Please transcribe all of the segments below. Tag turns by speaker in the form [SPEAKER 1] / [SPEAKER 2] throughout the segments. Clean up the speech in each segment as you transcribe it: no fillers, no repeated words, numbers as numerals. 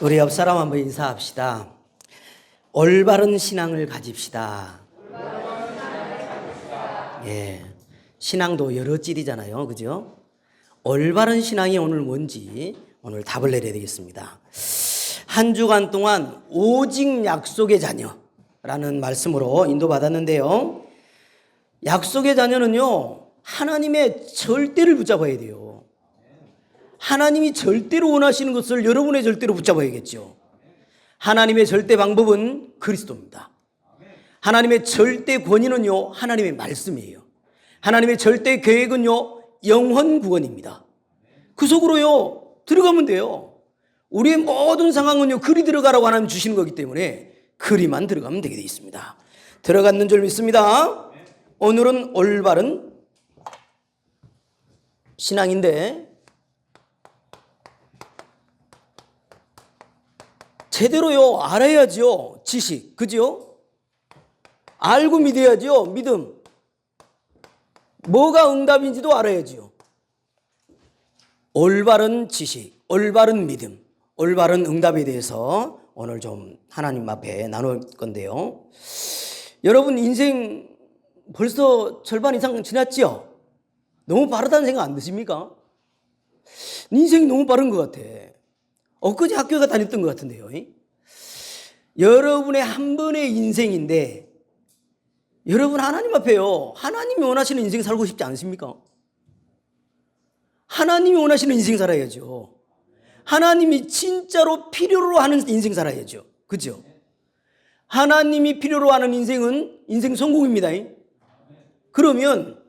[SPEAKER 1] 우리 옆 사람 한번 인사합시다. 올바른 신앙을 가집시다. 예, 신앙도 여러 찔이잖아요, 그죠? 올바른 신앙이 오늘 뭔지 오늘 답을 내려야 되겠습니다. 한 주간 동안 오직 약속의 자녀라는 말씀으로 인도받았는데요. 약속의 자녀는요, 하나님의 절대를 붙잡아야 돼요. 하나님이 절대로 원하시는 것을 여러분의 절대로 붙잡아야겠죠. 하나님의 절대 방법은 그리스도입니다. 하나님의 절대 권위는요, 하나님의 말씀이에요. 하나님의 절대 계획은요, 영혼 구원입니다. 그 속으로요, 들어가면 돼요. 우리의 모든 상황은요, 그리 들어가라고 하나님 주시는 거기 때문에 그리만 들어가면 되게 되어 있습니다. 들어갔는 줄 믿습니다. 오늘은 올바른 신앙인데 제대로요 알아야죠. 지식, 그죠? 알고 믿어야죠. 믿음. 뭐가 응답인지도 알아야죠. 올바른 지식, 올바른 믿음, 올바른 응답에 대해서 오늘 좀 하나님 앞에 나눌 건데요. 여러분 인생 벌써 절반 이상 지났죠? 너무 빠르다는 생각 안 드십니까? 인생이 너무 빠른 것 같아. 엊그제 학교가 다녔던 것 같은데요. 여러분의 한 번의 인생인데 여러분 하나님 앞에요, 하나님이 원하시는 인생 살고 싶지 않으십니까? 하나님이 원하시는 인생 살아야죠. 하나님이 진짜로 필요로 하는 인생 살아야죠. 그죠? 하나님이 필요로 하는 인생은 인생 성공입니다. 그러면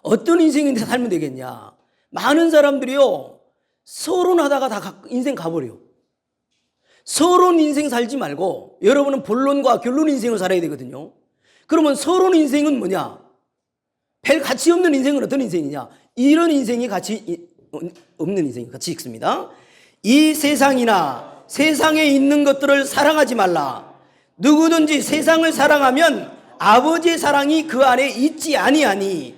[SPEAKER 1] 어떤 인생인데 살면 되겠냐? 많은 사람들이요, 서론하다가 다 인생 가버려. 서론 인생 살지 말고 여러분은 본론과 결론 인생을 살아야 되거든요. 그러면 서론 인생은 뭐냐? 별 가치 없는 인생은 어떤 인생이냐? 이런 인생이 가치 없는 인생이 가치 있습니다. 이 세상이나 세상에 있는 것들을 사랑하지 말라. 누구든지 세상을 사랑하면 아버지의 사랑이 그 안에 있지 아니하니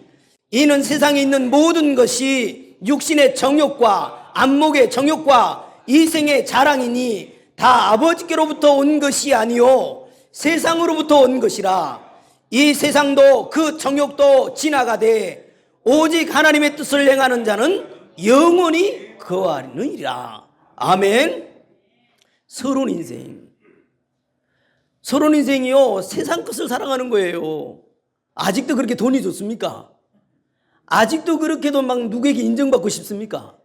[SPEAKER 1] 이는 세상에 있는 모든 것이 육신의 정욕과 안목의 정욕과 이생의 자랑이니 다 아버지께로부터 온 것이 아니요 세상으로부터 온 것이라. 이 세상도 그 정욕도 지나가되 오직 하나님의 뜻을 행하는 자는 영원히 거하느니라. 아멘. 서론 인생. 서론 인생이요, 세상 것을 사랑하는 거예요. 아직도 그렇게 돈이 좋습니까? 아직도 그렇게도 막 누구에게 인정받고 싶습니까?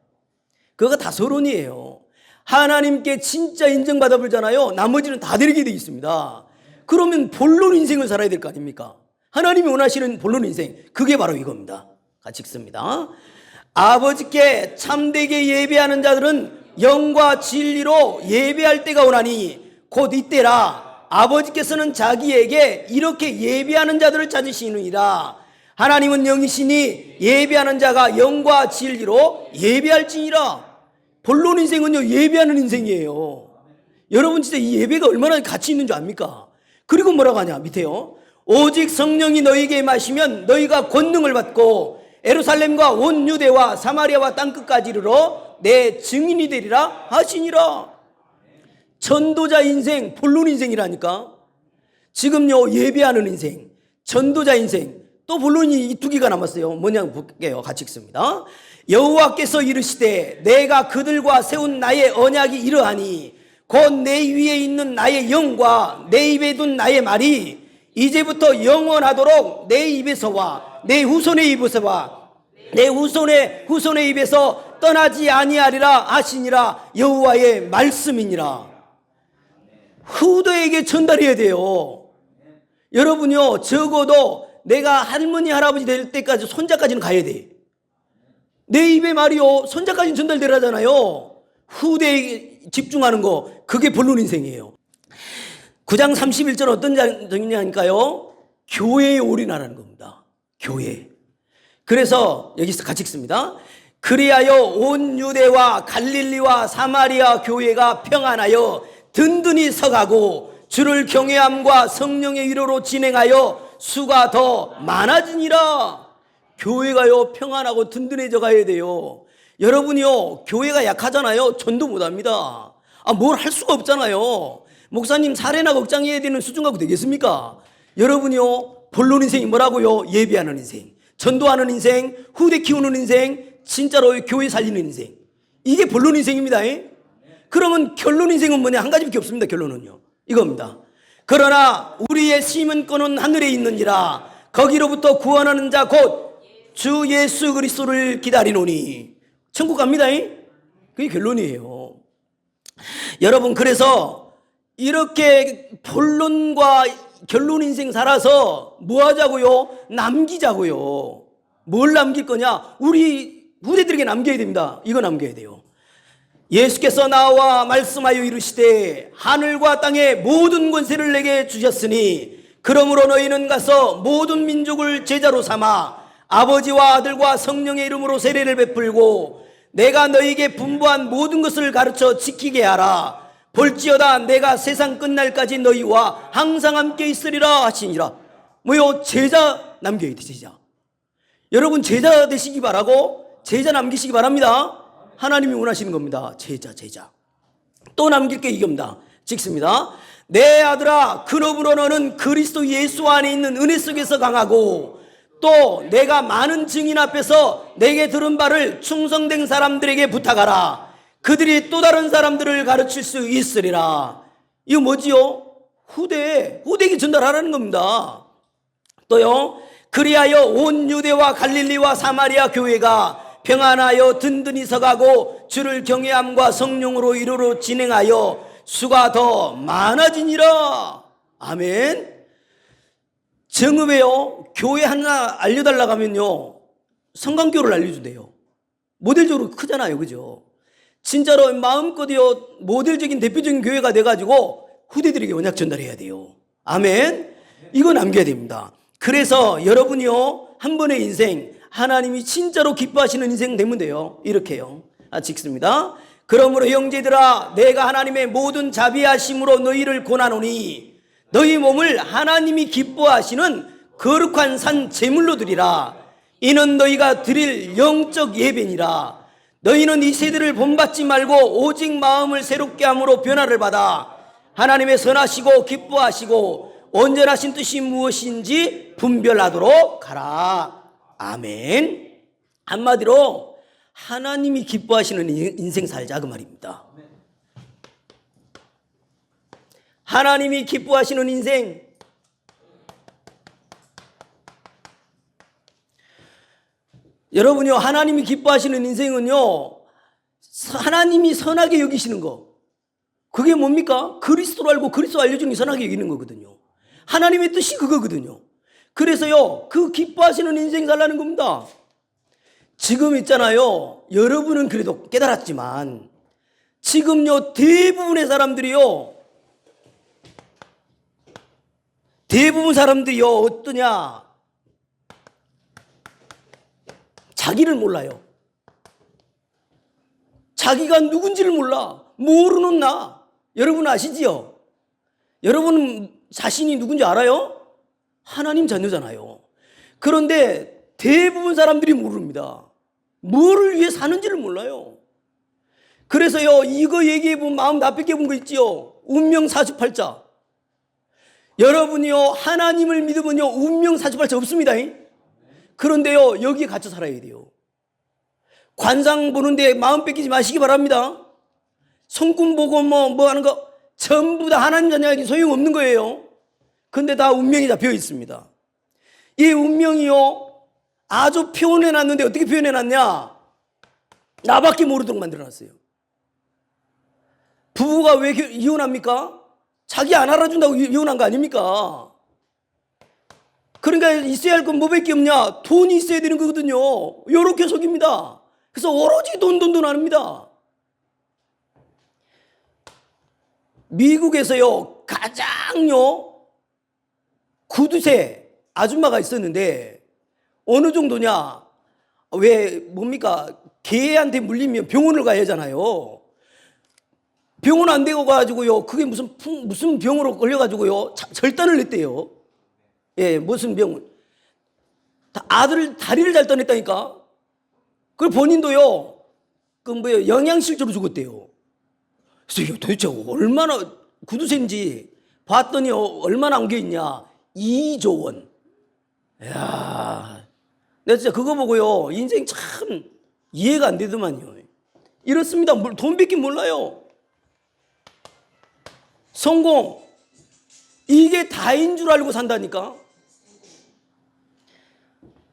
[SPEAKER 1] 그거가 다 서론이에요. 하나님께 진짜 인정받아 보잖아요. 나머지는 다 되게 되어 있습니다. 그러면 본론 인생을 살아야 될 거 아닙니까? 하나님이 원하시는 본론 인생, 그게 바로 이겁니다. 같이 읽습니다. 아버지께 참되게 예배하는 자들은 영과 진리로 예배할 때가 오나니 곧 이때라. 아버지께서는 자기에게 이렇게 예배하는 자들을 찾으시느니라. 하나님은 영이시니 예배하는 자가 영과 진리로 예배할지니라. 본론 인생은요, 예배하는 인생이에요. 여러분 진짜 이 예배가 얼마나 가치 있는 줄 압니까? 그리고 뭐라고 하냐 밑에요. 오직 성령이 너희에게 임하시면 너희가 권능을 받고 예루살렘과 온 유대와 사마리아와 땅끝까지 이르러 내 증인이 되리라 하시니라. 전도자 인생, 본론 인생이라니까. 지금요 예배하는 인생, 전도자 인생, 또 본론이 이 두 개가 남았어요. 뭐냐고 볼게요. 같이 읽습니다. 여호와께서 이르시되 내가 그들과 세운 나의 언약이 이러하니 곧 내 위에 있는 나의 영과 내 입에 둔 나의 말이 이제부터 영원하도록 내 입에서와 내 후손의 입에서와 내 후손의 입에서 떠나지 아니하리라 하시니라. 여호와의 말씀이니라. 후대에게 전달해야 돼요. 여러분요, 적어도 내가 할머니 할아버지 될 때까지 손자까지는 가야 돼. 내 입의 말이요, 손자까지는 전달되라잖아요. 후대에 집중하는 거, 그게 본론 인생이에요. 9장 31절 어떤 장이냐니까요, 교회에 올인하라는 겁니다. 교회. 그래서 여기서 같이 읽습니다. 그리하여 온 유대와 갈릴리와 사마리아 교회가 평안하여 든든히 서가고 주를 경외함과 성령의 위로로 진행하여 수가 더 많아지니라. 교회가요 평안하고 든든해져 가야 돼요. 여러분이요 교회가 약하잖아요. 전도 못합니다. 뭘 할 수가 없잖아요. 목사님 사례나 걱정해야 되는 수준 갖고 되겠습니까? 여러분이요, 본론 인생이 뭐라고요? 예비하는 인생, 전도하는 인생, 후대 키우는 인생, 진짜로 교회 살리는 인생. 이게 본론 인생입니다. 그러면 결론 인생은 뭐냐? 한 가지밖에 없습니다. 결론은요, 이겁니다. 그러나 우리의 시민권은 하늘에 있느니라. 거기로부터 구원하는 자 곧 주 예수 그리스도를 기다리노니. 천국 갑니다. 그게 결론이에요. 여러분, 그래서 이렇게 본론과 결론 인생 살아서 뭐 하자고요? 남기자고요. 뭘 남길 거냐? 우리 후대들에게 남겨야 됩니다. 이거 남겨야 돼요. 예수께서 나와 말씀하여 이르시되 하늘과 땅의 모든 권세를 내게 주셨으니 그러므로 너희는 가서 모든 민족을 제자로 삼아 아버지와 아들과 성령의 이름으로 세례를 베풀고 내가 너희에게 분부한 모든 것을 가르쳐 지키게 하라. 볼지어다 내가 세상 끝날까지 너희와 항상 함께 있으리라 하시니라. 뭐요? 제자 남겨야 돼. 제자. 여러분, 제자 되시기 바라고, 제자 남기시기 바랍니다. 하나님이 원하시는 겁니다. 제자. 또 남길 게 이겁니다. 찍습니다. 내 아들아, 그러므로 너는 그리스도 예수 안에 있는 은혜 속에서 강하고 또 내가 많은 증인 앞에서 내게 들은 바를 충성된 사람들에게 부탁하라. 그들이 또 다른 사람들을 가르칠 수 있으리라. 이거 뭐지요? 후대에게 전달하라는 겁니다. 또요, 그리하여 온 유대와 갈릴리와 사마리아 교회가 평안하여 든든히 서가고 주를 경외함과 성령으로 이루로 진행하여 수가 더 많아지니라. 아멘. 정읍에요, 교회 하나 알려달라고 하면요, 성강교를 알려준대요. 모델적으로 크잖아요. 그죠? 진짜로 마음껏요, 모델적인 대표적인 교회가 돼가지고 후대들에게 언약 전달해야 돼요. 아멘. 이거 남겨야 됩니다. 그래서 여러분이요, 한 번의 인생, 하나님이 진짜로 기뻐하시는 인생 되면 돼요. 이렇게요. 찍습니다. 그러므로 형제들아, 내가 하나님의 모든 자비하심으로 너희를 권하노니 너희 몸을 하나님이 기뻐하시는 거룩한 산 제물로 드리라. 이는 너희가 드릴 영적 예배니라. 너희는 이 세대를 본받지 말고 오직 마음을 새롭게 함으로 변화를 받아 하나님의 선하시고 기뻐하시고 온전하신 뜻이 무엇인지 분별하도록 하라. 아멘. 한마디로 하나님이 기뻐하시는 인생 살자, 그 말입니다. 하나님이 기뻐하시는 인생. 여러분요, 하나님이 기뻐하시는 인생은요, 하나님이 선하게 여기시는 거. 그게 뭡니까? 그리스도를 알고 그리스도 알려주는 게 선하게 여기는 거거든요. 하나님의 뜻이 그거거든요. 그래서요, 그 기뻐하시는 인생 살라는 겁니다. 지금 있잖아요, 여러분은 그래도 깨달았지만 지금요, 대부분 사람들이요 어떠냐? 자기를 몰라요. 자기가 누군지를 몰라. 모르는 나. 여러분 아시지요? 여러분 자신이 누군지 알아요? 하나님 자녀잖아요. 그런데 대부분 사람들이 모릅니다. 뭐를 위해 사는지를 몰라요. 그래서요, 이거 얘기해보면 마음 나쁘게 본 거 있지요? 운명 48자. 여러분이요, 하나님을 믿으면요, 운명 48자 없습니다. 그런데요, 여기에 갇혀 살아야 돼요. 관상 보는데 마음 뺏기지 마시기 바랍니다. 손금 보고 뭐 하는 거 전부 다 하나님 자녀에게 소용없는 거예요. 근데 다 운명이 잡혀 있습니다. 이 운명이요, 아주 표현해놨는데 어떻게 표현해놨냐? 나밖에 모르도록 만들어놨어요. 부부가 왜 이혼합니까? 자기 안 알아준다고 이혼한 거 아닙니까? 그러니까 있어야 할 건 뭐밖에 없냐? 돈이 있어야 되는 거거든요. 요렇게 속입니다. 그래서 오로지 돈 합니다. 미국에서요, 가장요, 구두쇠 아줌마가 있었는데, 어느 정도냐? 왜, 뭡니까? 개한테 물리면 병원을 가야 하잖아요. 병원 안 되고 가지고요, 그게 무슨 병으로 걸려가지고요, 절단을 냈대요. 예, 무슨 병을. 아들 다리를 잘 떠냈다니까? 그걸 본인도요, 영양실조로 죽었대요. 그래서 이게 도대체 얼마나 구두쇠인지 봤더니 얼마나 옮겨 있냐? 2조 원. 이야, 내가 진짜 그거 보고요, 인생 참 이해가 안 되더만요. 이렇습니다. 돈 뺏긴 몰라요. 성공, 이게 다인 줄 알고 산다니까.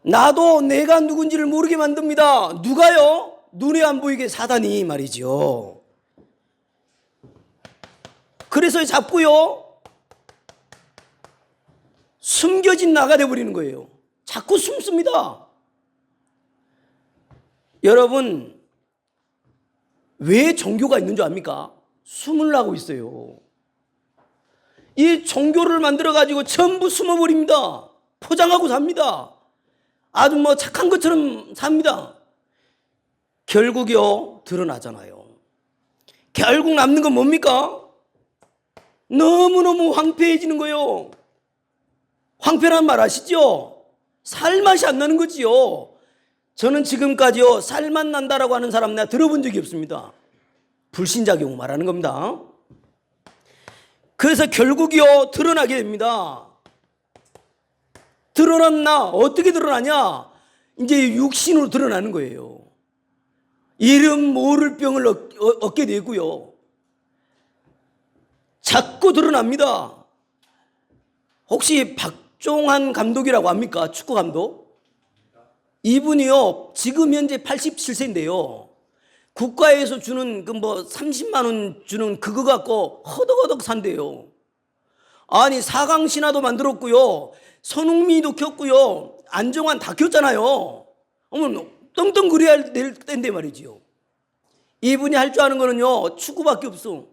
[SPEAKER 1] 나도 내가 누군지를 모르게 만듭니다. 누가요? 눈에 안 보이게 사단이 말이죠. 그래서 잡고요, 숨겨진 나가 돼버리는 거예요. 자꾸 숨습니다. 여러분, 왜 종교가 있는 줄 압니까? 숨으려고 있어요. 이 종교를 만들어가지고 전부 숨어버립니다. 포장하고 삽니다. 아주 뭐 착한 것처럼 삽니다. 결국요, 드러나잖아요. 결국 남는 건 뭡니까? 너무너무 황폐해지는 거예요. 황폐란 말 아시죠? 살맛이 안 나는 거지요. 저는 지금까지요, 살맛 난다라고 하는 사람 내가 들어본 적이 없습니다. 불신자 경우 말하는 겁니다. 그래서 결국이요, 드러나게 됩니다. 드러났나? 어떻게 드러나냐? 이제 육신으로 드러나는 거예요. 이름 모를 병을 얻게 되고요, 자꾸 드러납니다. 혹시 박종환 감독이라고 압니까? 축구 감독? 이분이요, 지금 현재 87세인데요. 국가에서 주는 그 뭐 30만 원 주는 그거 갖고 허덕허덕 산대요. 아니, 사강 신화도 만들었고요, 손흥민도 켰고요, 안정환 다 켰잖아요. 어머, 떵떵거려야 될 때인데 말이지요. 이분이 할 줄 아는 거는요, 축구밖에 없어.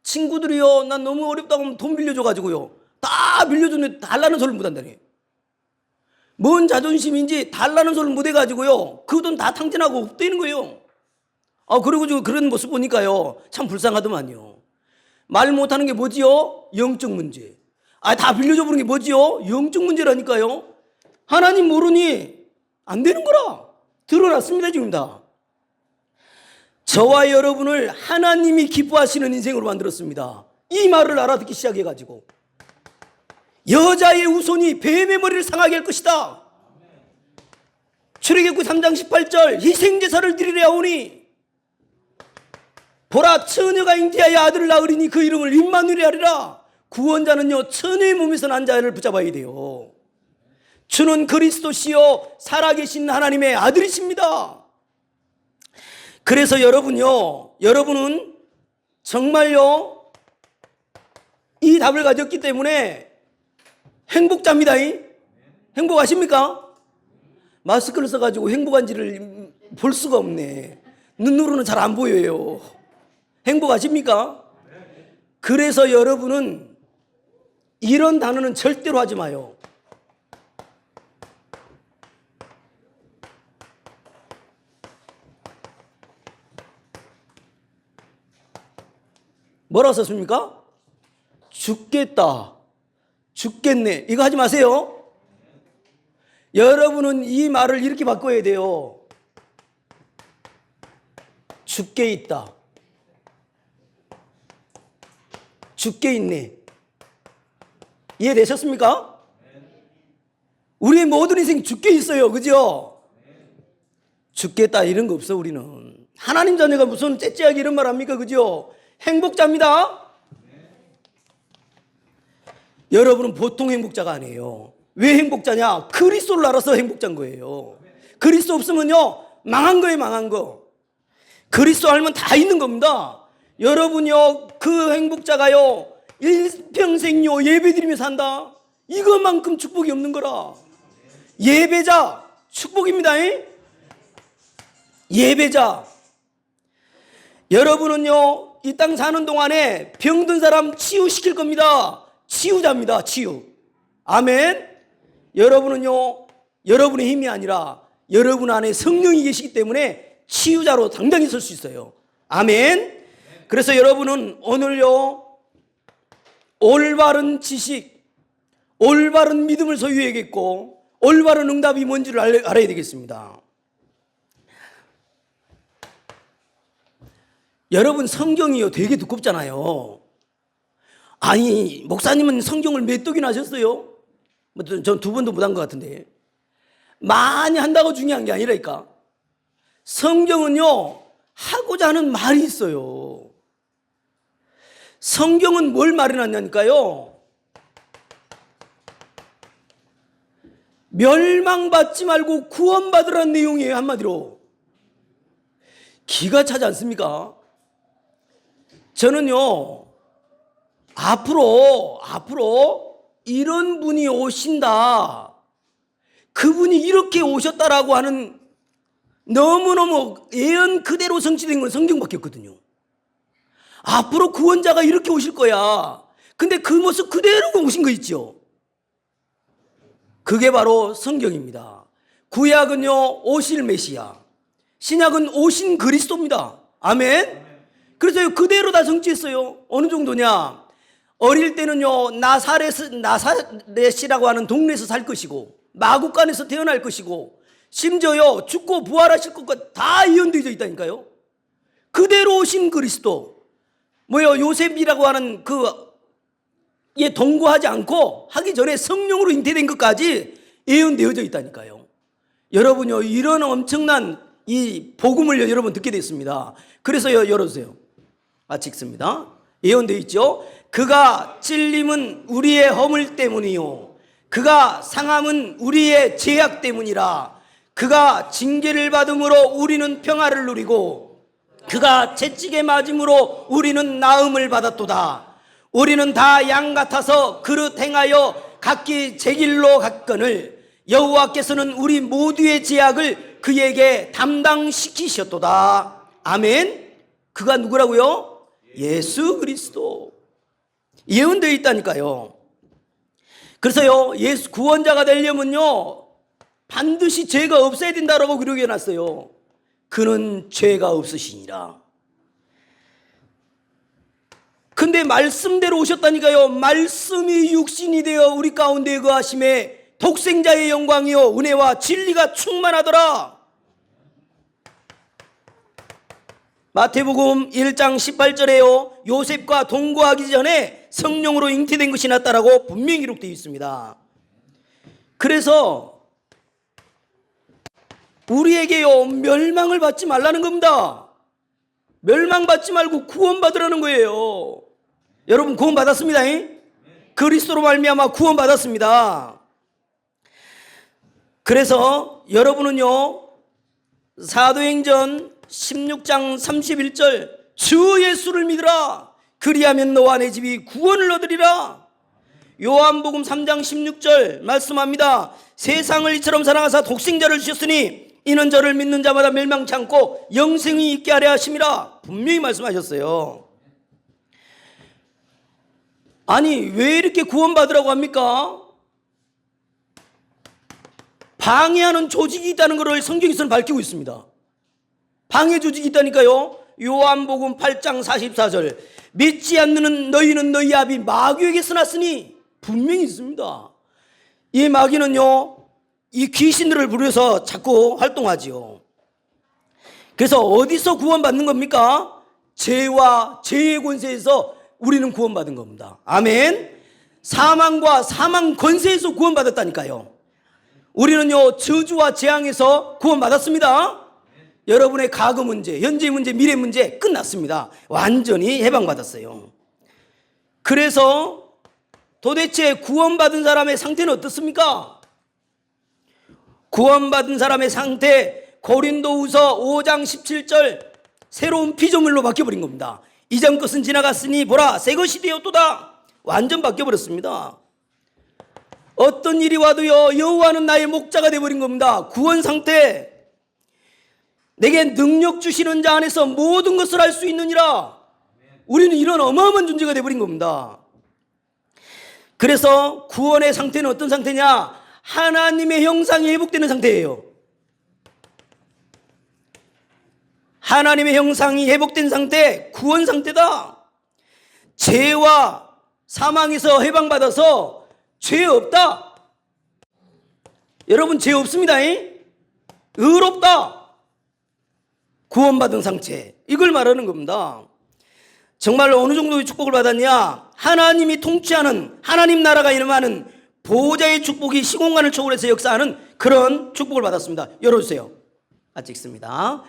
[SPEAKER 1] 친구들이요, 난 너무 어렵다고 하면 돈 빌려줘가지고요, 다 빌려줬는데 달라는 소리를 못한다니. 뭔 자존심인지 달라는 소리를 못해가지고요, 그 돈 다 탕진하고 없대는 거예요. 그리고 그런 모습 보니까요, 참 불쌍하더만요. 말 못하는 게 뭐지요? 영적 문제. 다 빌려줘 보는 게 뭐지요? 영적 문제라니까요. 하나님 모르니 안 되는 거라. 드러났습니다, 지금 다. 저와 여러분을 하나님이 기뻐하시는 인생으로 만들었습니다. 이 말을 알아듣기 시작해가지고, 여자의 후손이 뱀의 머리를 상하게 할 것이다. 출애굽기 3장 18절, 희생제사를 드리려 하오니 보라, 처녀가 잉태하여 아들을 낳으리니 그 이름을 임마누엘이라 하리라. 구원자는요, 처녀의 몸에서 난 자를 붙잡아야 돼요. 주는 그리스도시요 살아계신 하나님의 아들이십니다. 그래서 여러분은 정말요, 이 답을 가졌기 때문에 행복자입니다. 행복하십니까? 마스크를 써가지고 행복한지를 볼 수가 없네. 눈으로는 잘 안 보여요. 행복하십니까? 그래서 여러분은 이런 단어는 절대로 하지 마요. 뭐라고 썼습니까? 죽겠다, 죽겠네, 이거 하지 마세요. 여러분은 이 말을 이렇게 바꿔야 돼요. 죽게 있다, 죽게 있네. 이해되셨습니까? 우리의 모든 인생 죽게 있어요. 그죠? 죽겠다 이런 거 없어. 우리는 하나님 자녀가 무슨 째째하게 이런 말 합니까? 그죠? 행복자입니다. 여러분은 보통 행복자가 아니에요. 왜 행복자냐? 그리스도를 알아서 행복자인 거예요. 그리스도 없으면요, 망한 거예요. 망한 거. 그리스도 알면 다 있는 겁니다. 여러분요, 그 행복자가요, 일평생요 예배드리며 산다. 이것만큼 축복이 없는 거라. 예배자 축복입니다. 예배자. 여러분은요, 이 땅 사는 동안에 병든 사람 치유시킬 겁니다. 치유자입니다. 치유. 아멘. 여러분은요, 여러분의 힘이 아니라 여러분 안에 성령이 계시기 때문에 치유자로 당당히 설 수 있어요. 아멘. 그래서 여러분은 오늘요, 올바른 지식, 올바른 믿음을 소유해야겠고, 올바른 응답이 뭔지를 알아야 되겠습니다. 여러분 성경이요 되게 두껍잖아요. 아니 목사님은 성경을 몇 독이나 하셨어요? 전 2번도 못한 것 같은데. 많이 한다고 중요한 게 아니라니까. 성경은요 하고자 하는 말이 있어요. 성경은 뭘 말해놨냐니까요. 멸망받지 말고 구원받으라는 내용이에요. 한마디로. 기가 차지 않습니까? 저는요 앞으로 이런 분이 오신다, 그분이 이렇게 오셨다라고 하는 너무너무 예언 그대로 성취된 건 성경밖에 없거든요. 앞으로 구원자가 이렇게 오실 거야. 근데 그 모습 그대로 오신 거 있죠. 그게 바로 성경입니다. 구약은요 오실 메시아, 신약은 오신 그리스도입니다. 아멘. 그래서 그대로 다 성취했어요. 어느 정도냐, 어릴 때는요 나사렛이라고 하는 동네에서 살 것이고 마구간에서 태어날 것이고 심지어요 죽고 부활하실 것과 다 예언되어 있다니까요. 그대로 오신 그리스도, 요셉이라고 하는 동거하지 않고 하기 전에 성령으로 잉태된 것까지 예언되어져 있다니까요. 여러분요 이런 엄청난 이 복음을 여러분 듣게 됐습니다. 그래서 열어주세요. 같이 읽습니다. 예언되어 있죠. 그가 찔림은 우리의 허물 때문이요 그가 상함은 우리의 죄악 때문이라. 그가 징계를 받음으로 우리는 평화를 누리고 그가 채찍에 맞음으로 우리는 나음을 받았도다. 우리는 다 양 같아서 그릇 행하여 각기 제 길로 갔거늘 여호와께서는 우리 모두의 죄악을 그에게 담당시키셨도다. 아멘. 그가 누구라고요? 예수 그리스도. 예언되어 있다니까요. 그래서요 예수 구원자가 되려면요 반드시 죄가 없어야 된다라고 기록해 놨어요. 그는 죄가 없으시니라. 근데 말씀대로 오셨다니까요. 말씀이 육신이 되어 우리 가운데 거하심에 독생자의 영광이요 은혜와 진리가 충만하더라. 마태복음 1장 18절에요 요셉과 동거하기 전에 성령으로 잉태된 것이 낫다라고 분명히 기록되어 있습니다. 그래서 우리에게요 멸망을 받지 말라는 겁니다. 멸망받지 말고 구원받으라는 거예요. 여러분 구원받았습니다. 그리스도로 말미암아 구원받았습니다. 그래서 여러분은요 사도행전 16장 31절 주 예수를 믿으라 그리하면 너와 내 집이 구원을 얻으리라. 요한복음 3장 16절 말씀합니다. 세상을 이처럼 사랑하사 독생자를 주셨으니 이는 저를 믿는 자마다 멸망치 않고 영생이 있게 하려 하심이라. 분명히 말씀하셨어요. 아니 왜 이렇게 구원받으라고 합니까? 방해하는 조직이 있다는 것을 성경에서는 밝히고 있습니다. 방해 조직이 있다니까요. 요한복음 8장 44절 믿지 않는 너희는 너희 아비 마귀에게서 났으니 분명히 있습니다. 이 마귀는요 이 귀신들을 부려서 자꾸 활동하지요. 그래서 어디서 구원받는 겁니까? 죄와 죄의 권세에서 우리는 구원받은 겁니다. 아멘. 사망과 사망 권세에서 구원받았다니까요. 우리는요 저주와 재앙에서 구원받았습니다. 여러분의 과거 문제, 현재 문제, 미래 문제 끝났습니다. 완전히 해방받았어요. 그래서 도대체 구원받은 사람의 상태는 어떻습니까? 구원받은 사람의 상태, 고린도후서 5장 17절 새로운 피조물로 바뀌어버린 겁니다. 이전 것은 지나갔으니 보라 새 것이 되었도다. 완전 바뀌어버렸습니다. 어떤 일이 와도요 여호와는 나의 목자가 되어버린 겁니다. 구원 상태. 내게 능력 주시는 자 안에서 모든 것을 할 수 있느니라. 우리는 이런 어마어마한 존재가 되어버린 겁니다. 그래서 구원의 상태는 어떤 상태냐? 하나님의 형상이 회복되는 상태예요. 하나님의 형상이 회복된 상태, 구원 상태다. 죄와 사망에서 해방받아서 죄 없다. 여러분 죄 없습니다. 의롭다. 구원받은 상태. 이걸 말하는 겁니다. 정말 어느 정도의 축복을 받았냐? 하나님이 통치하는 하나님 나라가 임하는 보호자의 축복이 시공간을 초월해서 역사하는 그런 축복을 받았습니다. 열어주세요. 같이 읽습니다.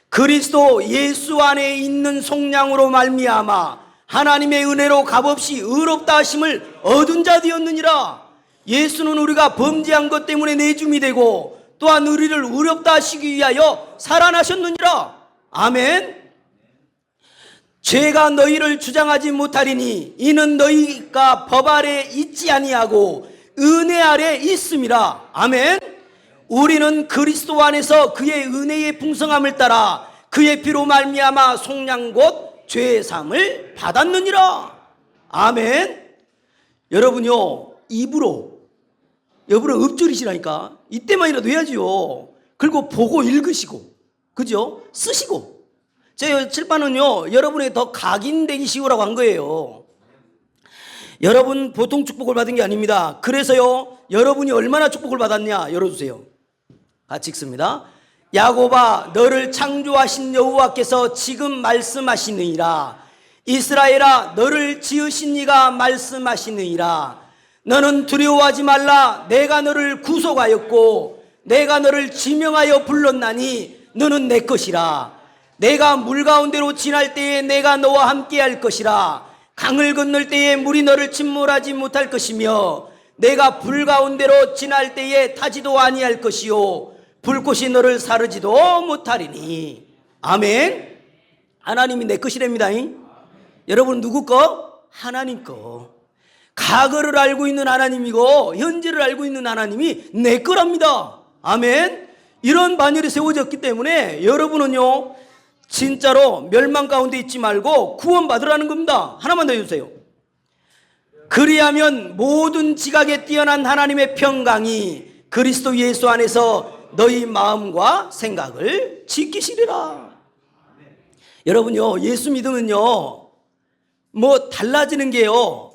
[SPEAKER 1] 그리스도 예수 안에 있는 속량으로 말미암아 하나님의 은혜로 값없이 의롭다 하심을 얻은 자 되었느니라. 예수는 우리가 범죄한 것 때문에 내줌이 되고 또한 우리를 의롭다 하시기 위하여 살아나셨느니라. 아멘. 죄가 너희를 주장하지 못하리니 이는 너희가 법 아래 있지 아니하고 은혜 아래 있음이라. 아멘. 우리는 그리스도 안에서 그의 은혜의 풍성함을 따라 그의 피로 말미암아 속량 곧 죄의 사함을 받았느니라. 아멘. 여러분요, 입으로 여러분은 읊조리시라니까 이때만이라도 해야지요. 그리고 보고 읽으시고, 그죠? 쓰시고. 제 칠판은요, 여러분이 더 각인되기 쉬우라고 한 거예요. 여러분 보통 축복을 받은 게 아닙니다. 그래서요, 여러분이 얼마나 축복을 받았냐 열어주세요. 같이 읽습니다. 야곱아, 너를 창조하신 여호와께서 지금 말씀하시느니라. 이스라엘아, 너를 지으신 이가 말씀하시느니라. 너는 두려워하지 말라. 내가 너를 구속하였고 내가 너를 지명하여 불렀나니 너는 내 것이라. 내가 물 가운데로 지날 때에 내가 너와 함께 할 것이라. 강을 건널 때에 물이 너를 침몰하지 못할 것이며 내가 불 가운데로 지날 때에 타지도 아니할 것이요 불꽃이 너를 사르지도 못하리니. 아멘. 하나님이 내 것이랍니다. 여러분 누구 거? 하나님 거. 과거를 알고 있는 하나님이고 현재를 알고 있는 하나님이 내 거랍니다. 아멘. 이런 반열이 세워졌기 때문에 여러분은요 진짜로 멸망 가운데 있지 말고 구원받으라는 겁니다. 하나만 더 해주세요. 그리하면 모든 지각에 뛰어난 하나님의 평강이 그리스도 예수 안에서 너희 마음과 생각을 지키시리라. 여러분요, 예수 믿으면요 뭐 달라지는 게요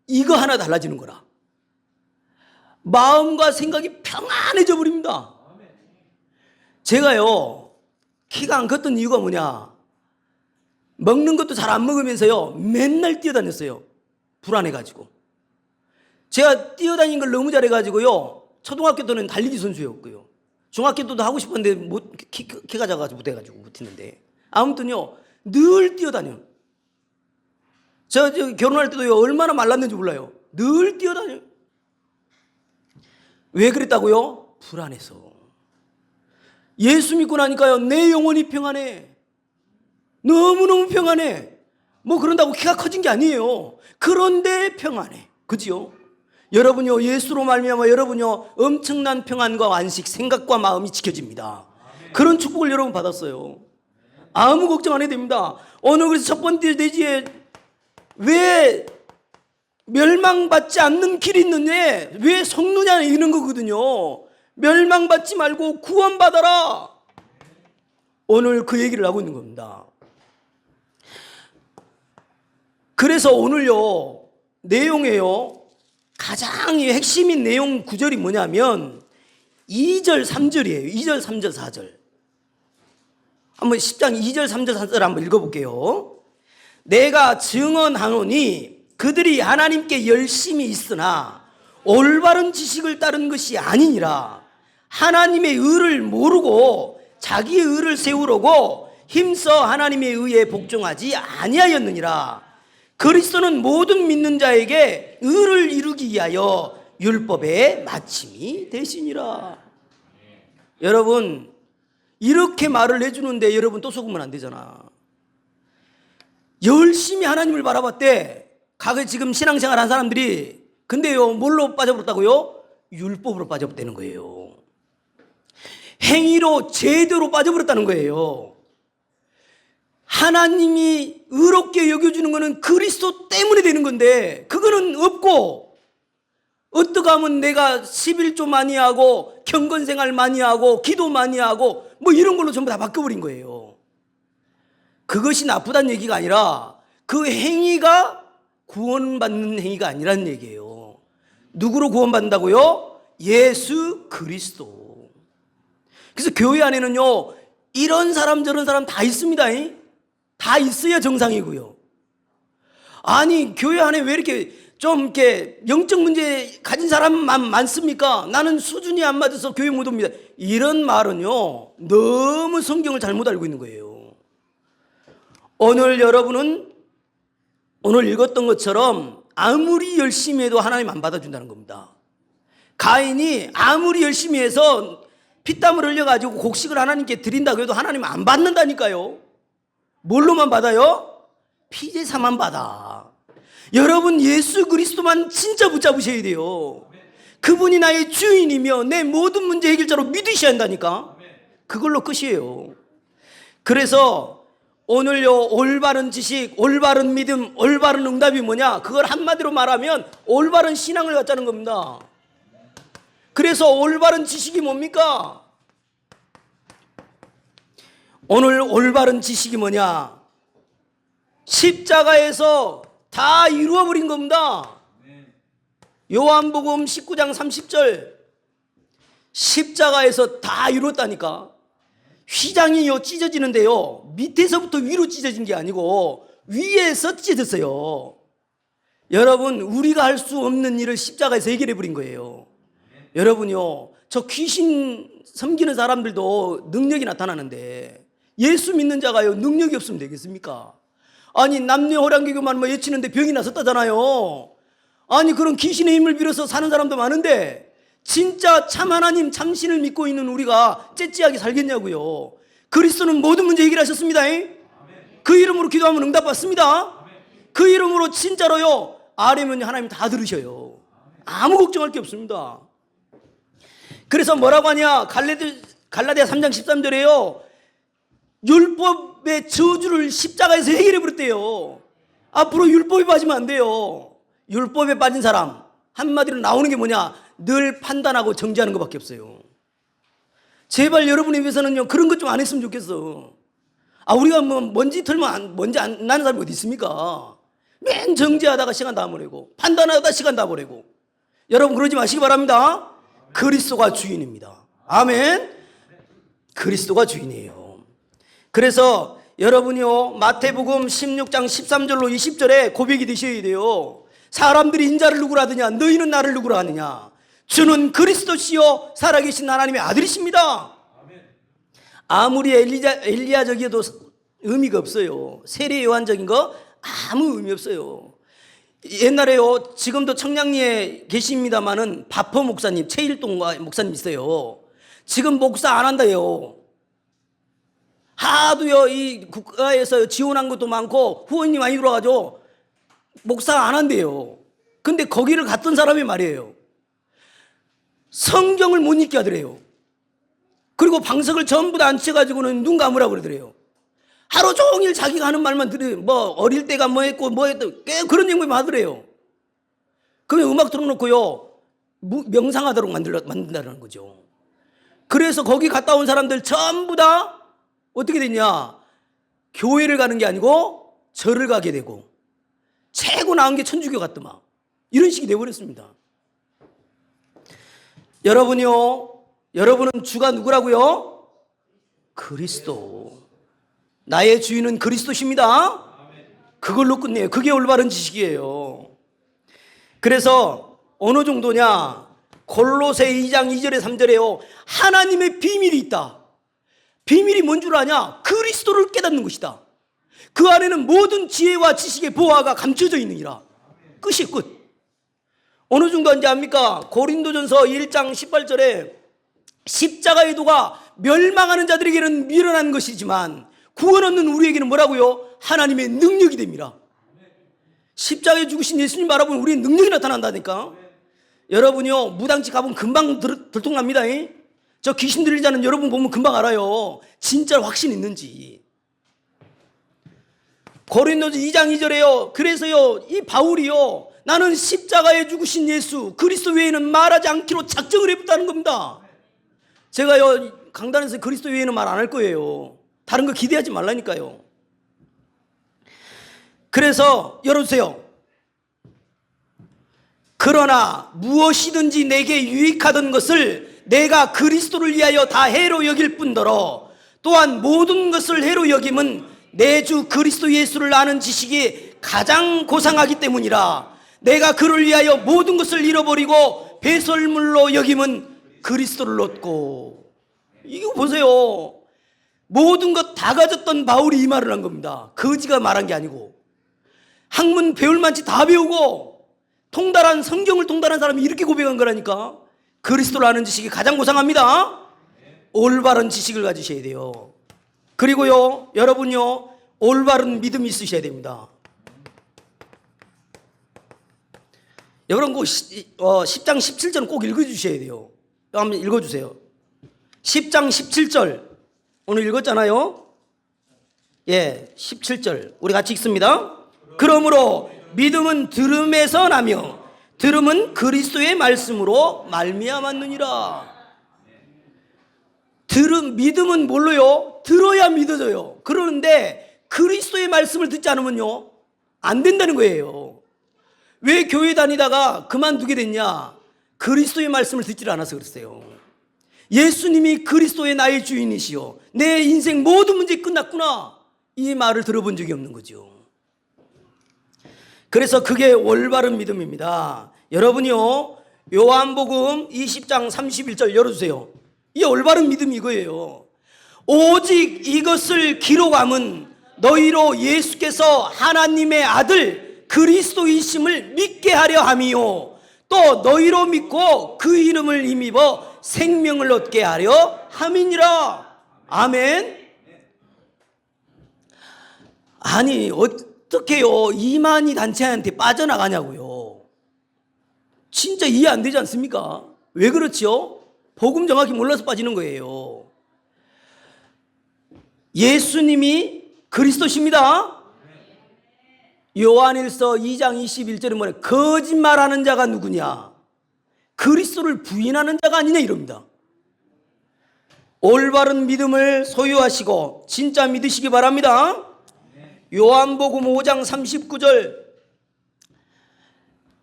[SPEAKER 1] 이거 하나 달라지는 거라. 마음과 생각이 평안해져 버립니다. 제가요 키가 안 컸던 이유가 뭐냐, 먹는 것도 잘 안 먹으면서요 맨날 뛰어다녔어요. 불안해가지고. 제가 뛰어다니는 걸 너무 잘해가지고요 초등학교 때는 달리기 선수였고요 중학교 때도 하고 싶었는데 키가 작아가지고 못해가지고 못했는데 아무튼요 늘 뛰어다녀요. 저 결혼할 때도요 얼마나 말랐는지 몰라요. 늘 뛰어다녀요. 왜 그랬다고요? 불안해서. 예수 믿고 나니까요 내 영혼이 평안해. 너무너무 평안해. 뭐 그런다고 키가 커진 게 아니에요. 그런데 평안해. 그지요? 여러분요 예수로 말미암아 여러분요 엄청난 평안과 안식, 생각과 마음이 지켜집니다. 그런 축복을 여러분 받았어요. 아무 걱정 안 해도 됩니다. 오늘 그래서 첫 번째 대지에 왜 멸망받지 않는 길이 있느냐, 왜 속느냐 이런 거거든요. 멸망받지 말고 구원받아라. 오늘 그 얘기를 하고 있는 겁니다. 그래서 오늘요 내용에요 가장 핵심인 내용 구절이 뭐냐면 2절 3절이에요 2절 3절 4절 한번 10장 2절 3절 4절 한번 읽어볼게요. 내가 증언하노니 그들이 하나님께 열심히 있으나 올바른 지식을 따른 것이 아니니라. 하나님의 의를 모르고 자기의 의를 세우려고 힘써 하나님의 의에 복종하지 아니하였느니라. 그리스도는 모든 믿는 자에게 의를 이루기 위하여 율법의 마침이 되시니라. 여러분 이렇게 말을 해주는데 여러분 또 속으면 안 되잖아. 열심히 하나님을 바라봤대. 과거에 지금 신앙생활 한 사람들이. 근데요 뭘로 빠져버렸다고요? 율법으로 빠져버렸다는 거예요. 행위로 제대로 빠져버렸다는 거예요. 하나님이 의롭게 여겨주는 것은 그리스도 때문에 되는 건데 그거는 없고, 어떻게 하면 내가 11조 많이 하고 경건생활 많이 하고 기도 많이 하고 뭐 이런 걸로 전부 다 바꿔버린 거예요. 그것이 나쁘다는 얘기가 아니라 그 행위가 구원받는 행위가 아니라는 얘기예요. 누구로 구원받는다고요? 예수 그리스도. 그래서 교회 안에는요 이런 사람 저런 사람 다 있습니다. 다 있어야 정상이고요. 아니, 교회 안에 왜 이렇게 좀 이렇게 영적 문제 가진 사람만 많습니까? 나는 수준이 안 맞아서 교회 못 옵니다. 이런 말은요, 너무 성경을 잘못 알고 있는 거예요. 오늘 여러분은 오늘 읽었던 것처럼 아무리 열심히 해도 하나님 안 받아준다는 겁니다. 가인이 아무리 열심히 해서 피땀을 흘려가지고 곡식을 하나님께 드린다고 해도 하나님 안 받는다니까요. 뭘로만 받아요? 피제사만 받아. 여러분, 예수 그리스도만 진짜 붙잡으셔야 돼요. 그분이 나의 주인이며 내 모든 문제 해결자로 믿으셔야 한다니까. 그걸로 끝이에요. 그래서 오늘요, 올바른 지식, 올바른 믿음, 올바른 응답이 뭐냐? 그걸 한마디로 말하면 올바른 신앙을 갖자는 겁니다. 그래서 올바른 지식이 뭡니까? 오늘 올바른 지식이 뭐냐? 십자가에서 다 이루어버린 겁니다. 요한복음 19장 30절, 십자가에서 다 이루었다니까. 휘장이요 찢어지는데요, 밑에서부터 위로 찢어진 게 아니고 위에서 찢어졌어요. 여러분, 우리가 할 수 없는 일을 십자가에서 해결해 버린 거예요. 여러분요, 저 귀신 섬기는 사람들도 능력이 나타나는데 예수 믿는 자가요 능력이 없으면 되겠습니까? 아니, 남녀호랑개교만 뭐 외치는데 병이 나섰다잖아요. 아니, 그런 귀신의 힘을 빌어서 사는 사람도 많은데 진짜 참 하나님, 참 신을 믿고 있는 우리가 째째하게 살겠냐고요. 그리스도는 모든 문제 해결하셨습니다. 그 이름으로 기도하면 응답받습니다. 그 이름으로 진짜로요, 아뢰면 하나님 다 들으셔요. 아무 걱정할 게 없습니다. 그래서 뭐라고 하냐? 갈라디아 3장 13절에요, 율법의 저주를 십자가에서 해결해 버렸대요. 앞으로 율법에 빠지면 안 돼요. 율법에 빠진 사람, 한마디로 나오는 게 뭐냐? 늘 판단하고 정죄하는 것밖에 없어요. 제발 여러분에 위해서는요, 그런 것 좀 안 했으면 좋겠어. 우리가 뭐 먼지 털면 먼지 안 나는 사람이 어디 있습니까? 맨 정죄하다가 시간 다 보내고 판단하다 시간 다 보내고. 여러분, 그러지 마시기 바랍니다. 그리스도가 주인입니다. 아멘. 그리스도가 주인이에요. 그래서 여러분이요, 마태복음 16장 13절로 20절에 고백이 되셔야 돼요. 사람들이 인자를 누구라 하느냐? 너희는 나를 누구라 하느냐? 주는 그리스도시요 살아계신 하나님의 아들이십니다. 아무리 엘리야적이어도 의미가 없어요. 세례 요한적인 거 아무 의미 없어요. 옛날에요, 지금도 청량리에 계십니다마는 바퍼 목사님, 최일동 목사님 있어요. 지금 목사 안 한다요. 하도요, 이 국가에서 지원한 것도 많고 후원이 많이 들어가죠. 목사 안 한대요. 근데 거기를 갔던 사람이 말이에요, 성경을 못 읽게 하더래요. 그리고 방석을 전부 다 앉혀가지고는 눈 감으라고 그러더래요. 하루 종일 자기가 하는 말만 들어요. 뭐 어릴 때가 뭐 했고 뭐 했던 그런 얘기만 하더래요. 그러면 음악 틀어놓고요, 명상하도록 만든다는 거죠. 그래서 거기 갔다 온 사람들 전부 다 어떻게 됐냐? 교회를 가는 게 아니고 절을 가게 되고, 최고 나은 게 천주교 같더만. 이런 식이 돼버렸습니다. 여러분요, 여러분은 주가 누구라고요? 그리스도. 나의 주인은 그리스도십니다. 그걸로 끝내요. 그게 올바른 지식이에요. 그래서 어느 정도냐? 골로새 2장 2절에 3절에요, 하나님의 비밀이 있다. 비밀이 뭔 줄 아냐? 그리스도를 깨닫는 것이다. 그 안에는 모든 지혜와 지식의 보화가 감춰져 있느니라. 끝이 끝. 어느 정도인지 압니까? 고린도전서 1장 18절에 십자가의 도가 멸망하는 자들에게는 미련한 것이지만 구원 얻는 우리에게는 뭐라고요? 하나님의 능력이 됩니다. 십자가에 죽으신 예수님 바라보면 우리의 능력이 나타난다니까. 여러분이요, 무당집 가보면 금방 들통납니다. 저 귀신 들리자는 여러분 보면 금방 알아요, 진짜 확신 있는지. 고린도서 2장 2절에요, 그래서요, 이 바울이요, 나는 십자가에 죽으신 예수 그리스도 외에는 말하지 않기로 작정을 해봤다는 겁니다. 제가요, 강단에서 그리스도 외에는 말 안 할 거예요. 다른 거 기대하지 말라니까요. 그래서 열어주세요. 그러나 무엇이든지 내게 유익하던 것을 내가 그리스도를 위하여 다 해로 여길 뿐더러 또한 모든 것을 해로 여김은 내 주 그리스도 예수를 아는 지식이 가장 고상하기 때문이라. 내가 그를 위하여 모든 것을 잃어버리고 배설물로 여김은 그리스도를 얻고. 이거 보세요. 모든 것 다 가졌던 바울이 이 말을 한 겁니다. 거지가 말한 게 아니고. 학문 배울 만치 다 배우고 통달한 성경을 통달한 사람이 이렇게 고백한 거라니까. 그리스도를 아는 지식이 가장 고상합니다. 올바른 지식을 가지셔야 돼요. 그리고요, 여러분요, 올바른 믿음이 있으셔야 됩니다. 여러분, 10장 17절은 꼭 읽어주셔야 돼요. 한번 읽어주세요. 10장 17절. 오늘 읽었잖아요. 예, 17절. 우리 같이 읽습니다. 그러므로 믿음은 들음에서 나며 들음은 그리스도의 말씀으로 말미암았느니라. 믿음은 뭘로요? 들어야 믿어져요. 그러는데 그리스도의 말씀을 듣지 않으면요, 안 된다는 거예요. 왜 교회 다니다가 그만두게 됐냐? 그리스도의 말씀을 듣지 않아서 그랬어요. 예수님이 그리스도의 나의 주인이시요, 내 인생 모든 문제 끝났구나, 이 말을 들어본 적이 없는 거죠. 그래서 그게 올바른 믿음입니다. 여러분이요, 요한복음 20장 31절 열어주세요. 이 올바른 믿음이 이거예요. 오직 이것을 기록함은 너희로 예수께서 하나님의 아들 그리스도이심을 믿게 하려 함이요, 또 너희로 믿고 그 이름을 힘입어 생명을 얻게 하려 함이니라. 아멘. 아니, 어떻게요 이만희 단체한테 빠져나가냐고요. 진짜 이해 안 되지 않습니까? 왜 그렇죠? 복음 정확히 몰라서 빠지는 거예요. 예수님이 그리스도십니다. 요한일서 2장 21절에 뭐냐? 거짓말하는 자가 누구냐? 그리스도를 부인하는 자가 아니냐 이럽니다. 올바른 믿음을 소유하시고 진짜 믿으시기 바랍니다. 요한복음 5장 39절.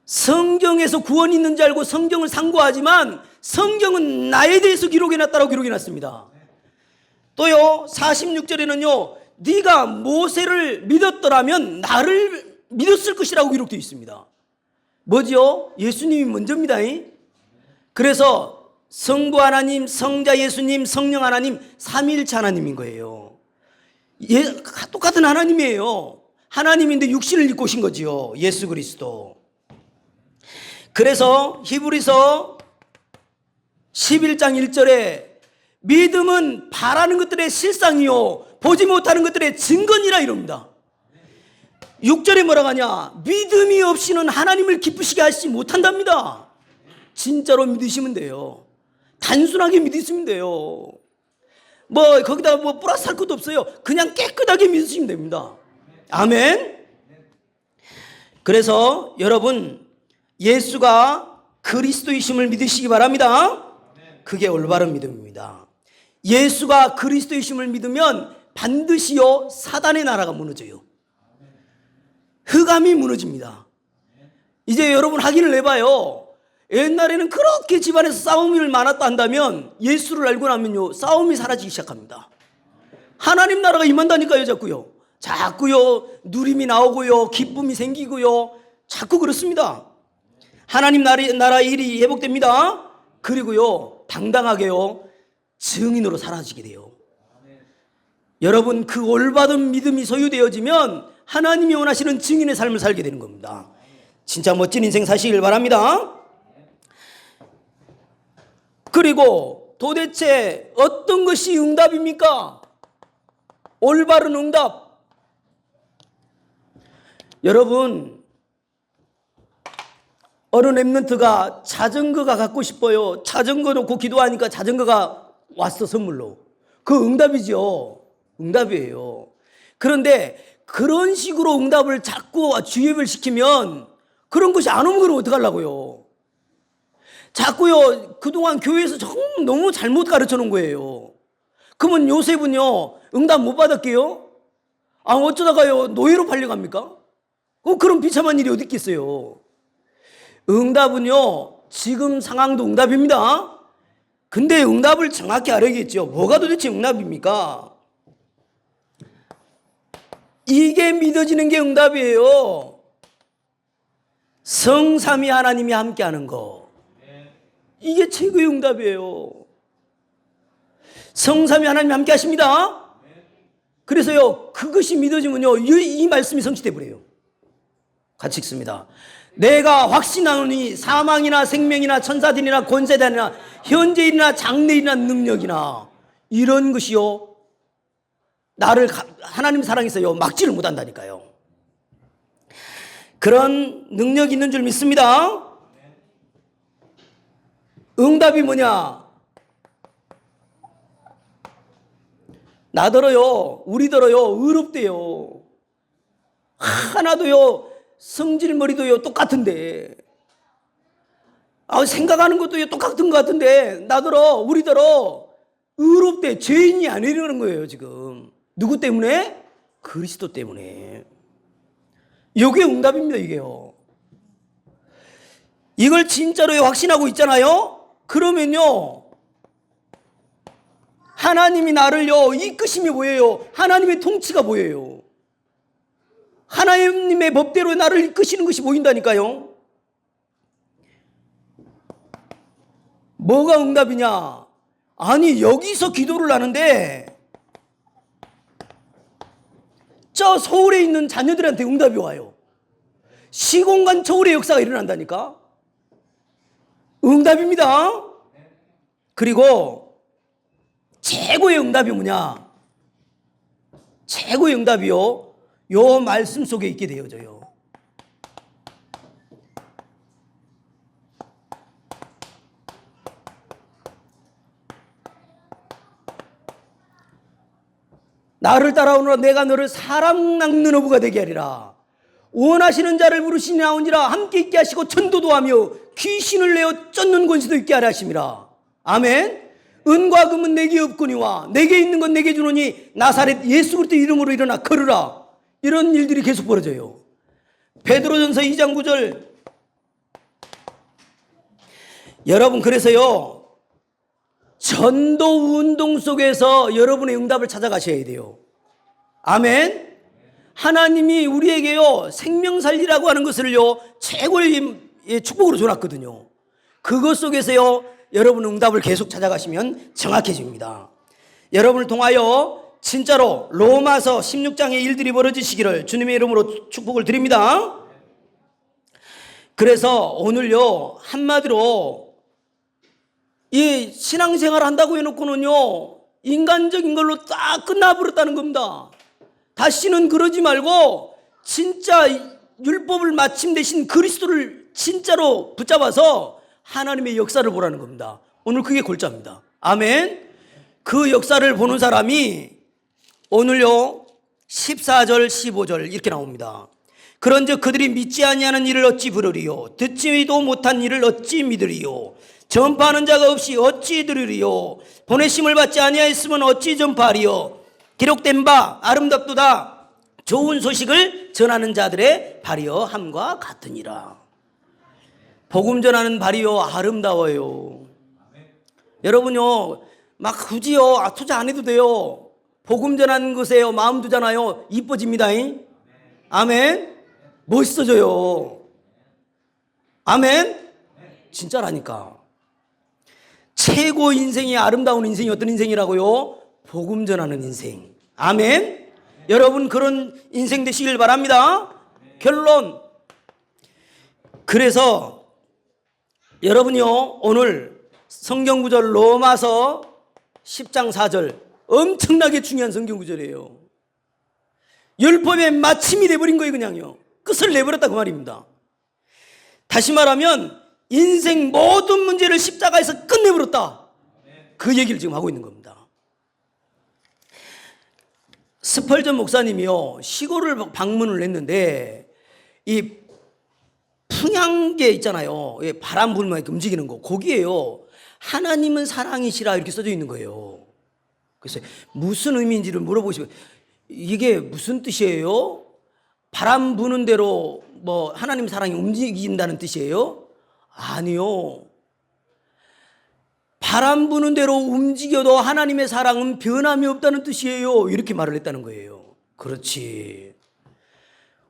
[SPEAKER 1] 성경에서 구원이 있는 줄 알고 성경을 상고하지만 성경은 나에 대해서 기록해놨다고 기록해놨습니다. 또요, 46절에는요, 네가 모세를 믿었더라면 나를 믿었을 것이라고 기록되어 있습니다. 뭐죠? 예수님이 먼저입니다. 그래서 성부 하나님, 성자 예수님, 성령 하나님, 삼위일체 하나님인 거예요. 똑같은 하나님이에요. 하나님인데 육신을 입고 오신 거지요, 예수 그리스도. 그래서 히브리서 11장 1절에 믿음은 바라는 것들의 실상이요 보지 못하는 것들의 증거니라 이럽니다. 6절에 뭐라고 하냐? 믿음이 없이는 하나님을 기쁘시게 하시지 못한답니다. 진짜로 믿으시면 돼요. 단순하게 믿으시면 돼요. 거기다 플러스 할 것도 없어요. 그냥 깨끗하게 믿으시면 됩니다. 아멘. 그래서 여러분, 예수가 그리스도이심을 믿으시기 바랍니다. 그게 올바른 믿음입니다. 예수가 그리스도이심을 믿으면 반드시요 사단의 나라가 무너져요. 흑암이 무너집니다. 이제 여러분 확인을 해봐요. 옛날에는 그렇게 집안에서 싸움이 많았다 한다면 예수를 알고 나면요 싸움이 사라지기 시작합니다. 하나님 나라가 임한다니까요. 자꾸요 누림이 나오고요 기쁨이 생기고요 자꾸 그렇습니다. 하나님 나라의 일이 회복됩니다. 그리고요 당당하게요 증인으로 사라지게 돼요. 여러분, 그 올바른 믿음이 소유되어지면 하나님이 원하시는 증인의 삶을 살게 되는 겁니다. 진짜 멋진 인생 사시길 바랍니다. 그리고 도대체 어떤 것이 응답입니까? 올바른 응답. 여러분, 어느 랩런트가 자전거가 갖고 싶어요. 자전거 놓고 기도하니까 자전거가 왔어, 선물로. 그 응답이죠. 응답이에요. 그런데 그런 식으로 응답을 자꾸 주입을 시키면 그런 것이 안 오면 그럼 어떡하려고요? 자꾸요 그동안 교회에서 너무 잘못 가르쳐 놓은 거예요. 그러면 요셉은요 응답 못 받았게요? 어쩌다가요 노예로 팔려갑니까? 그런 비참한 일이 어디 있겠어요? 응답은요 지금 상황도 응답입니다. 근데 응답을 정확히 알아야겠죠. 뭐가 도대체 응답입니까? 이게 믿어지는 게 응답이에요. 성삼위 하나님이 함께하는 거. 이게 최고의 응답이에요. 성삼위 하나님이 함께 하십니다. 그래서요, 그것이 믿어지면요, 이 말씀이 성취돼 버려요. 같이 읽습니다. 내가 확신하노니 사망이나 생명이나 천사들이나 권세단이나 현재일이나 장래일이나 능력이나 이런 것이요, 나를 하나님 사랑해서요 막지를 못한다니까요. 그런 능력이 있는 줄 믿습니다. 응답이 뭐냐? 나더러요, 우리더러요 의롭대요. 하나도요 성질머리도요 똑같은데, 생각하는 것도 똑같은 것 같은데 나더러 우리더러 의롭대. 죄인이 아니라는 거예요. 지금 누구 때문에? 그리스도 때문에. 이게 응답입니다. 이게요. 이걸 진짜로 확신하고 있잖아요. 그러면요, 하나님이 나를요 이끄심이 보여요. 하나님의 통치가 보여요. 하나님의 법대로 나를 이끄시는 것이 보인다니까요. 뭐가 응답이냐? 아니, 여기서 기도를 하는데 저 서울에 있는 자녀들한테 응답이 와요. 시공간 초월의 역사가 일어난다니까. 응답입니다. 그리고 최고의 응답이 뭐냐? 최고의 응답이요, 요 말씀 속에 있게 되어져요. 나를 따라오너라 내가 너를 사람 낚는 어부가 되게 하리라. 원하시는 자를 부르시니 나오니라. 함께 있게 하시고 천도도 하며 귀신을 내어 쫓는 권세도 있게 하라 하심이라. 아멘. 은과 금은 내게 없거니와 내게 있는 건 내게 주노니 나사렛 예수 그리스도 이름으로 일어나 걸으라. 이런 일들이 계속 벌어져요. 베드로전서 2장 9절. 여러분, 그래서요 전도 운동 속에서 여러분의 응답을 찾아가셔야 돼요. 아멘. 하나님이 우리에게요 생명살리라고 하는 것을요 최고의 축복으로 줘놨거든요. 그것 속에서요 여러분 응답을 계속 찾아가시면 정확해집니다. 여러분을 통하여 진짜로 로마서 16장의 일들이 벌어지시기를 주님의 이름으로 축복을 드립니다. 그래서 오늘요 한마디로 이 신앙생활 한다고 해놓고는요 인간적인 걸로 딱 끝나버렸다는 겁니다. 다시는 그러지 말고 진짜 율법을 마침 대신 그리스도를 진짜로 붙잡아서 하나님의 역사를 보라는 겁니다. 오늘 그게 골자입니다. 아멘. 그 역사를 보는 사람이 오늘요 14절 15절 이렇게 나옵니다. 그런즉 그들이 믿지 아니하는 일을 어찌 부르리요? 듣지도 못한 일을 어찌 믿으리요? 전파하는 자가 없이 어찌 들으리요? 보내심을 받지 아니하였으면 어찌 전파하리요? 기록된 바 아름답도다 좋은 소식을 전하는 자들의 발이여 함과 같으니라. 복음 전하는 발이요 아름다워요. 여러분요 막 굳이요 투자 안 해도 돼요. 복음 전하는 것에요 마음 두잖아요, 이뻐집니다. 아멘. 멋있어져요. 아멘. 진짜라니까. 최고 인생이 아름다운 인생이 어떤 인생이라고요? 복음 전하는 인생. 아멘. 여러분 그런 인생 되시길 바랍니다. 결론. 그래서 여러분요 오늘 성경 구절 로마서 10장 4절 엄청나게 중요한 성경 구절이에요. 율법의 마침이 돼버린 거예요. 그냥요 끝을 내버렸다 그 말입니다. 다시 말하면 인생 모든 문제를 십자가에서 끝내버렸다, 그 얘기를 지금 하고 있는 겁니다. 스펄전 목사님이요 시골을 방문을 했는데 이 풍향계 있잖아요, 바람 불면 이렇게 움직이는 거, 거기에요 하나님은 사랑이시라 이렇게 써져 있는 거예요. 그래서 무슨 의미인지를 물어보시면 이게 무슨 뜻이에요? 바람 부는 대로 뭐 하나님 사랑이 움직인다는 뜻이에요? 아니요. 바람 부는 대로 움직여도 하나님의 사랑은 변함이 없다는 뜻이에요. 이렇게 말을 했다는 거예요. 그렇지.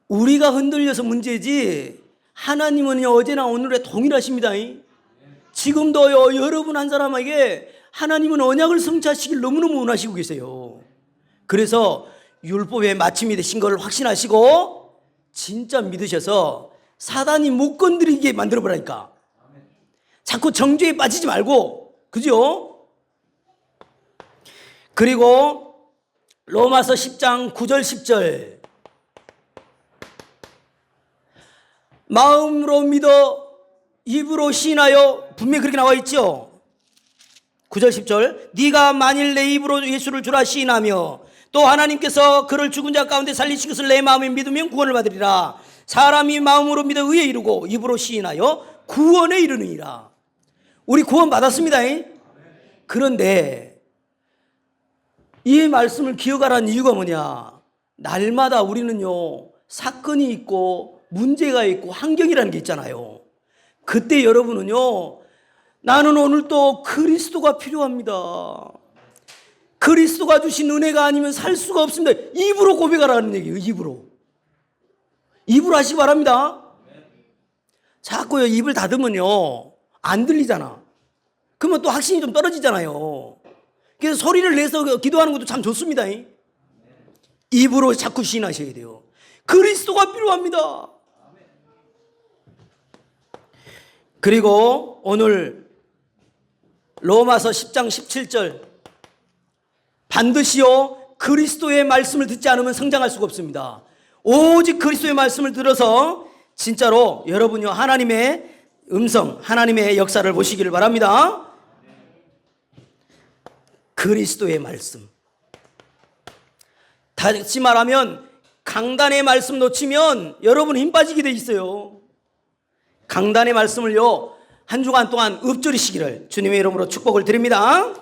[SPEAKER 1] 우리가 흔들려서 문제지 하나님은 어제나 오늘에 동일하십니다. 지금도요, 여러분 한 사람에게 하나님은 언약을 성취하시길 너무너무 원하시고 계세요. 그래서 율법의 마침이 되신 걸 확신하시고 진짜 믿으셔서 사단이 못 건드리게 만들어보라니까. 자꾸 정죄에 빠지지 말고, 그죠? 그리고 로마서 10장 9절 10절, 마음으로 믿어 입으로 시인하여, 분명히 그렇게 나와 있죠. 9절 10절, 네가 만일 내 입으로 예수를 주라 시인하며 또 하나님께서 그를 죽은 자 가운데 살리신 것을 내 마음에 믿으면 구원을 받으리라. 사람이 마음으로 믿어 의에 이르고 입으로 시인하여 구원에 이르느니라. 우리 구원 받았습니다. 그런데 이 말씀을 기억하라는 이유가 뭐냐? 날마다 우리는요, 사건이 있고 문제가 있고 환경이라는 게 있잖아요. 그때 여러분은요, 나는 오늘 또 그리스도가 필요합니다. 그리스도가 주신 은혜가 아니면 살 수가 없습니다. 입으로 고백하라는 얘기예요. 입으로 하시기 바랍니다. 자꾸요, 입을 닫으면요, 안 들리잖아. 그러면 또 확신이 좀 떨어지잖아요. 그래서 소리를 내서 기도하는 것도 참 좋습니다. 입으로 자꾸 시인하셔야 돼요. 그리스도가 필요합니다. 그리고 오늘 로마서 10장 17절, 반드시요 그리스도의 말씀을 듣지 않으면 성장할 수가 없습니다. 오직 그리스도의 말씀을 들어서 진짜로 여러분요, 하나님의 음성, 하나님의 역사를 보시기를 바랍니다. 그리스도의 말씀. 다시 말하면 강단의 말씀 놓치면 여러분 힘 빠지게 돼 있어요. 강단의 말씀을요, 한 주간 동안 읊조리시기를 주님의 이름으로 축복을 드립니다.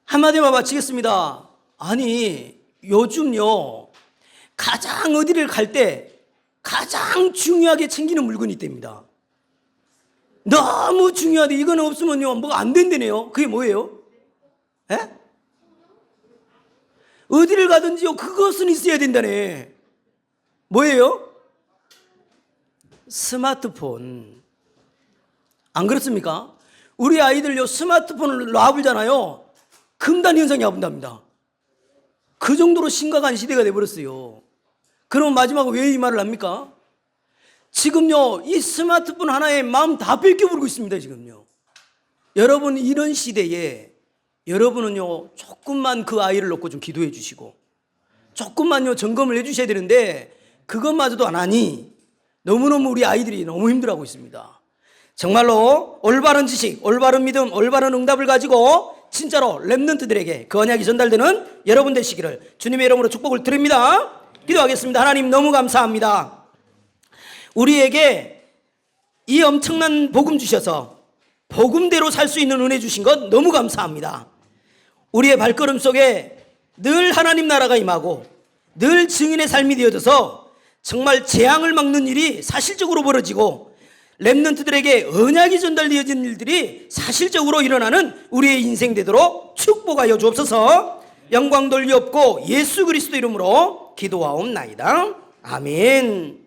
[SPEAKER 1] 한마디만 마치겠습니다. 아니, 요즘요, 가장 어디를 갈 때 가장 중요하게 챙기는 물건이 있답니다. 너무 중요하대. 이거는 없으면요, 뭐가 안 된다네요. 그게 뭐예요? 에? 어디를 가든지요, 그것은 있어야 된다네. 뭐예요? 스마트폰. 안 그렇습니까? 우리 아이들요, 스마트폰을 놔불잖아요. 금단 현상이 와본답니다. 그 정도로 심각한 시대가 돼버렸어요. 그럼 마지막으로 왜 이 말을 합니까? 지금요, 이 스마트폰 하나에 마음 다 뺏겨버리고 있습니다. 지금요. 여러분, 이런 시대에 여러분은요, 조금만 그 아이를 놓고 좀 기도해 주시고 조금만요, 점검을 해 주셔야 되는데 그것마저도 안 하니 너무너무 우리 아이들이 너무 힘들어하고 있습니다. 정말로 올바른 지식, 올바른 믿음, 올바른 응답을 가지고 진짜로 렘넌트들에게 그 언약이 전달되는 여러분 되시기를 주님의 이름으로 축복을 드립니다. 기도하겠습니다. 하나님, 너무 감사합니다. 우리에게 이 엄청난 복음 주셔서 복음대로 살 수 있는 은혜 주신 것 너무 감사합니다. 우리의 발걸음 속에 늘 하나님 나라가 임하고 늘 증인의 삶이 되어져서 정말 재앙을 막는 일이 사실적으로 벌어지고 렘넌트들에게 언약이 전달되어진 일들이 사실적으로 일어나는 우리의 인생 되도록 축복하여 주옵소서. 영광 돌리옵고 예수 그리스도 이름으로 기도하옵나이다. 아멘.